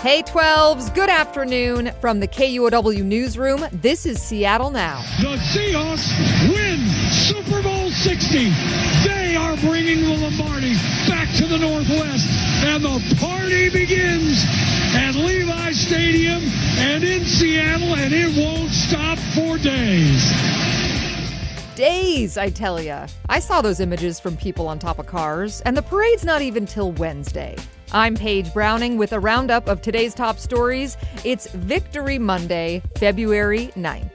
Hey 12s, good afternoon from the KUOW newsroom. This is Seattle Now. The Seahawks win Super Bowl 60. They are bringing the Lombardi back to the Northwest, and the party begins at Levi Stadium and in Seattle, and it won't stop for days. Days, I tell ya. I saw those images from people on top of cars, and the parade's not even till Wednesday. I'm Paige Browning with a roundup of today's top stories. It's Victory Monday, February 9th.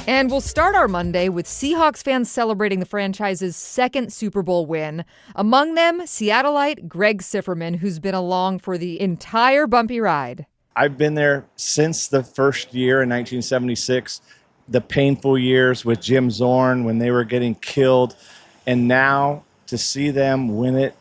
And we'll start our Monday with Seahawks fans celebrating the franchise's second Super Bowl win. Among them, Seattleite Greg Sifferman, who's been along for the entire bumpy ride. I've been there since the first year in 1976, the painful years with Jim Zorn when they were getting killed. And now to see them win it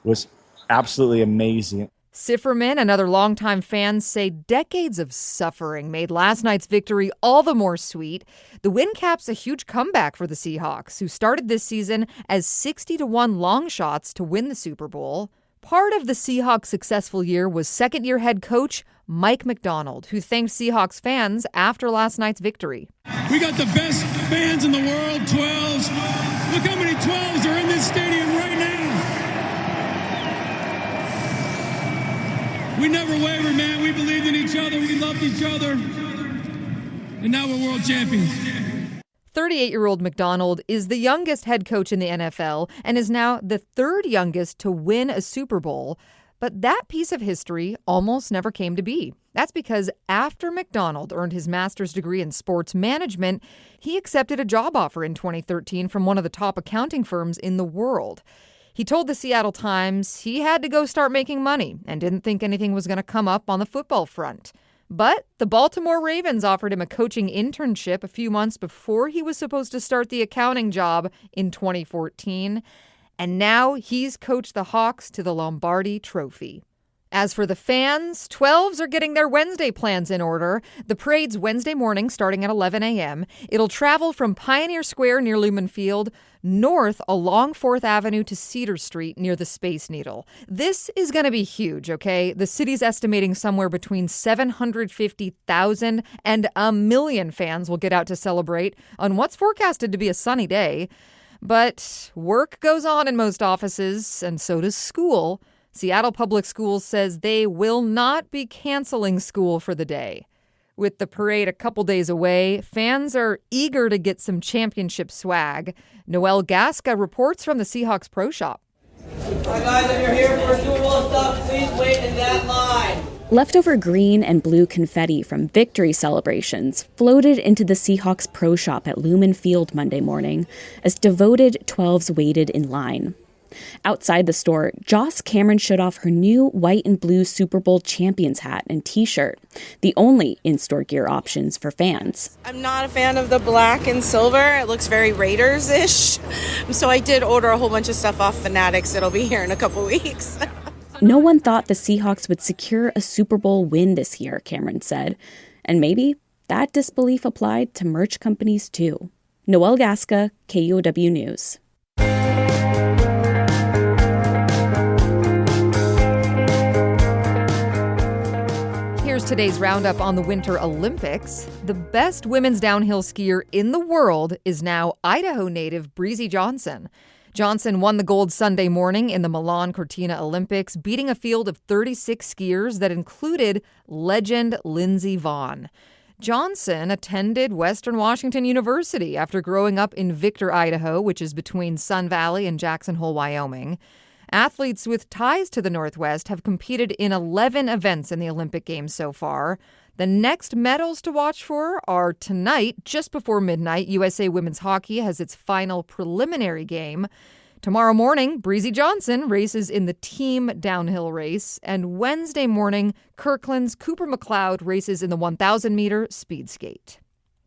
was absolutely amazing. Sifferman and other longtime fans say decades of suffering made last night's victory all the more sweet. The win caps a huge comeback for the Seahawks, who started this season as 60-1 long shots to win the Super Bowl. Part of the Seahawks' successful year was second-year head coach Mike MacDonald, who thanked Seahawks fans after last night's victory. We got the best fans in the world, 12s. Look how many 12s are in this stadium right now. We never wavered, man. We believed in each other. We loved each other. And now we're world champions. 38-year-old MacDonald is the youngest head coach in the NFL and is now the third youngest to win a Super Bowl. But that piece of history almost never came to be. That's because after MacDonald earned his master's degree in sports management, he accepted a job offer in 2013 from one of the top accounting firms in the world. He told the Seattle Times he had to go start making money and didn't think anything was going to come up on the football front. But the Baltimore Ravens offered him a coaching internship a few months before he was supposed to start the accounting job in 2014. And now he's coached the Hawks to the Lombardi Trophy. As for the fans, 12s are getting their Wednesday plans in order. The parade's Wednesday morning starting at 11 a.m. It'll travel from Pioneer Square near Lumen Field north along 4th Avenue to Cedar Street near the Space Needle. This is going to be huge, okay? The city's estimating somewhere between 750,000 and 1 million fans will get out to celebrate on what's forecasted to be a sunny day. But work goes on in most offices, and so does school. Seattle Public Schools says they will not be canceling school for the day. With the parade a couple days away, fans are eager to get some championship swag. Noelle Gasca reports from the Seahawks Pro Shop. Hi guys, if you're here for Super Bowl stuff, please wait in that line. Leftover green and blue confetti from victory celebrations floated into the Seahawks Pro Shop at Lumen Field Monday morning as devoted 12s waited in line. Outside the store, Joss Cameron showed off her new white and blue Super Bowl champions hat and t-shirt, the only in-store gear options for fans. I'm not a fan of the black and silver. It looks very Raiders-ish. So I did order a whole bunch of stuff off Fanatics. It'll be here in a couple weeks. No one thought the Seahawks would secure a Super Bowl win this year, Cameron said. And maybe that disbelief applied to merch companies too. Noelle Gasca, KUOW News. Here's today's roundup on the Winter Olympics. The best women's downhill skier in the world is now Idaho native Breezy Johnson. Johnson won the gold Sunday morning in the Milan Cortina Olympics, beating a field of 36 skiers that included legend Lindsey Vonn. Johnson attended Western Washington University after growing up in Victor, Idaho, which is between Sun Valley and Jackson Hole, Wyoming. Athletes with ties to the Northwest have competed in 11 events in the Olympic Games so far. The next medals to watch for are tonight, just before midnight. USA Women's Hockey has its final preliminary game. Tomorrow morning, Breezy Johnson races in the team downhill race. And Wednesday morning, Kirkland's Cooper McLeod races in the 1,000-meter speed skate.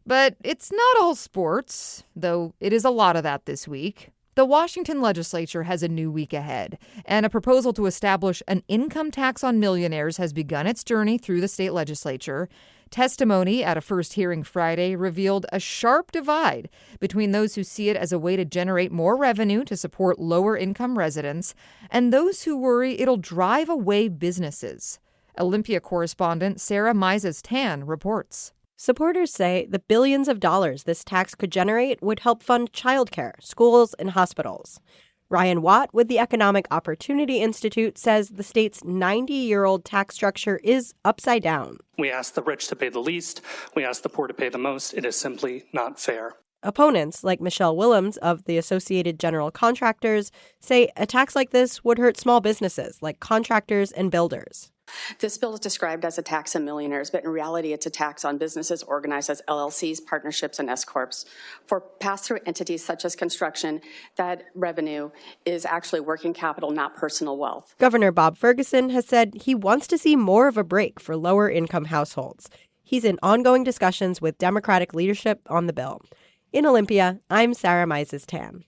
But it's not all sports, though it is a lot of that this week. The Washington legislature has a new week ahead, and a proposal to establish an income tax on millionaires has begun its journey through the state legislature. Testimony at a first hearing Friday revealed a sharp divide between those who see it as a way to generate more revenue to support lower-income residents and those who worry it'll drive away businesses. Olympia correspondent Sarah Mises-Tan reports. Supporters say the billions of dollars this tax could generate would help fund childcare, schools, and hospitals. Ryan Watt with the Economic Opportunity Institute says the state's 90-year-old tax structure is upside down. We ask the rich to pay the least. We ask the poor to pay the most. It is simply not fair. Opponents, like Michelle Willems of the Associated General Contractors, say a tax like this would hurt small businesses like contractors and builders. This bill is described as a tax on millionaires, but in reality, it's a tax on businesses organized as LLCs, partnerships, and S-corps. For pass-through entities such as construction, that revenue is actually working capital, not personal wealth. Governor Bob Ferguson has said he wants to see more of a break for lower-income households. He's in ongoing discussions with Democratic leadership on the bill. In Olympia, I'm Sarah Mises-Tan.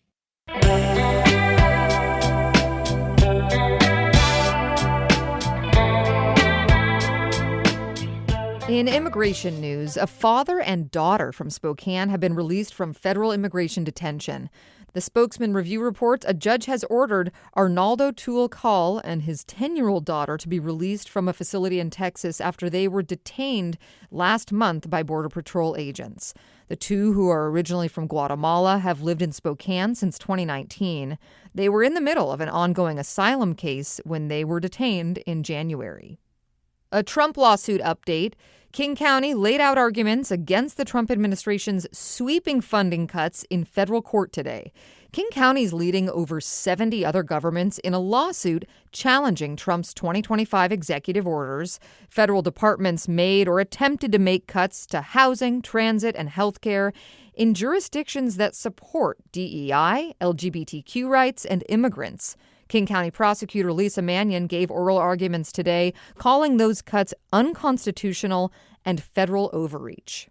In immigration news, a father and daughter from Spokane have been released from federal immigration detention. The Spokesman Review reports a judge has ordered Arnaldo Tuul-Call and his 10-year-old daughter to be released from a facility in Texas after they were detained last month by Border Patrol agents. The two, who are originally from Guatemala, have lived in Spokane since 2019. They were in the middle of an ongoing asylum case when they were detained in January. A Trump lawsuit update. King County laid out arguments against the Trump administration's sweeping funding cuts in federal court today. King County is leading over 70 other governments in a lawsuit challenging Trump's 2025 executive orders. Federal departments made or attempted to make cuts to housing, transit, and health care in jurisdictions that support DEI, LGBTQ rights, and immigrants. King County prosecutor Lisa Mannion gave oral arguments today, calling those cuts unconstitutional and federal overreach.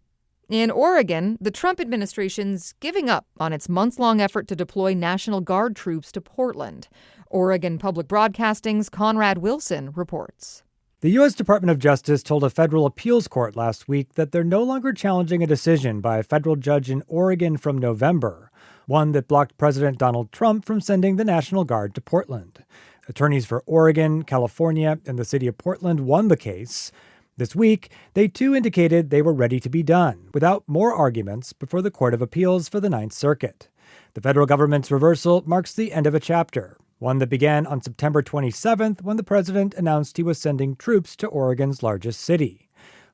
In Oregon, the Trump administration's giving up on its months-long effort to deploy National Guard troops to Portland. Oregon Public Broadcasting's Conrad Wilson reports. The U.S. Department of Justice told a federal appeals court last week that they're no longer challenging a decision by a federal judge in Oregon from November, one that blocked President Donald Trump from sending the National Guard to Portland. Attorneys for Oregon, California, and the city of Portland won the case. This week, they too indicated they were ready to be done, without more arguments, before the Court of Appeals for the Ninth Circuit. The federal government's reversal marks the end of a chapter, one that began on September 27th when the president announced he was sending troops to Oregon's largest city.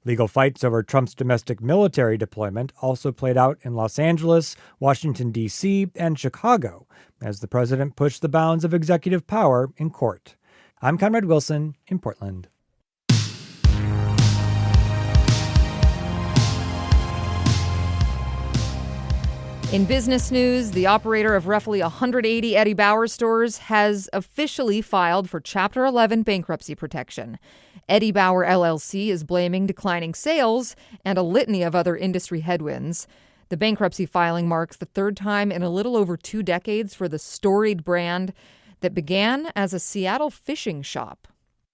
Legal fights over Trump's domestic military deployment also played out in Los Angeles, Washington, D.C., and Chicago, as the president pushed the bounds of executive power in court. I'm Conrad Wilson in Portland. In business news, the operator of roughly 180 Eddie Bauer stores has officially filed for Chapter 11 bankruptcy protection. Eddie Bauer LLC is blaming declining sales and a litany of other industry headwinds. The bankruptcy filing marks the third time in a little over 2 decades for the storied brand that began as a Seattle fishing shop.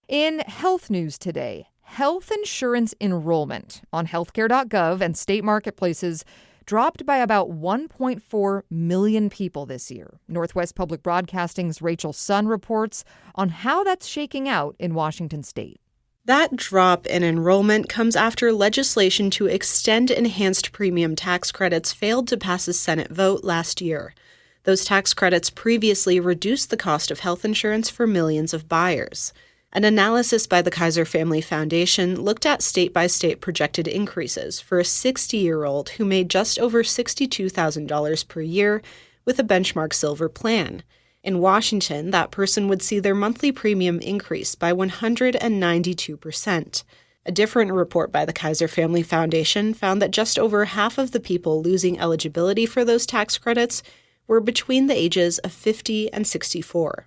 In health news today, health insurance enrollment on healthcare.gov and state marketplaces dropped by about 1.4 million people this year. Northwest Public Broadcasting's Rachel Sun reports on how that's shaking out in Washington state. That drop in enrollment comes after legislation to extend enhanced premium tax credits failed to pass a Senate vote last year. Those tax credits previously reduced the cost of health insurance for millions of buyers. An analysis by the Kaiser Family Foundation looked at state-by-state projected increases for a 60-year-old who made just over $62,000 per year with a benchmark silver plan. In Washington, that person would see their monthly premium increase by 192%. A different report by the Kaiser Family Foundation found that just over half of the people losing eligibility for those tax credits were between the ages of 50 and 64.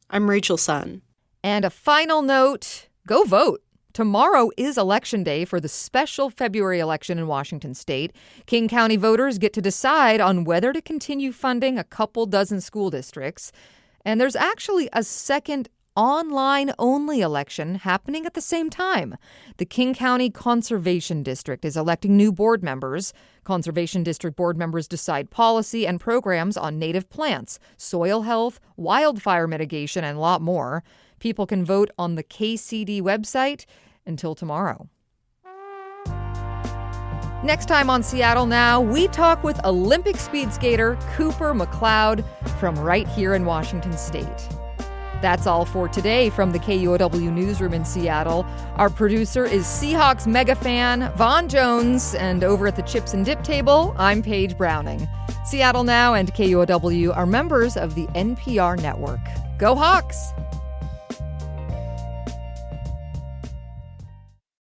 I'm Rachel Sun. And a final note, go vote. Tomorrow is Election Day for the special February election in Washington state. King County voters get to decide on whether to continue funding a couple dozen school districts. And there's actually a second online-only election happening at the same time. The King County Conservation District is electing new board members. Conservation District board members decide policy and programs on native plants, soil health, wildfire mitigation, and a lot more. People can vote on the KCD website, Until tomorrow. Next time on Seattle Now, we talk with Olympic speed skater Cooper McLeod from right here in Washington State. That's all for today from the KUOW newsroom in Seattle. Our producer is Seahawks mega fan Vaughn Jones, and over at the Chips and Dip table, I'm Paige Browning. Seattle Now and KUOW are members of the NPR network. Go Hawks!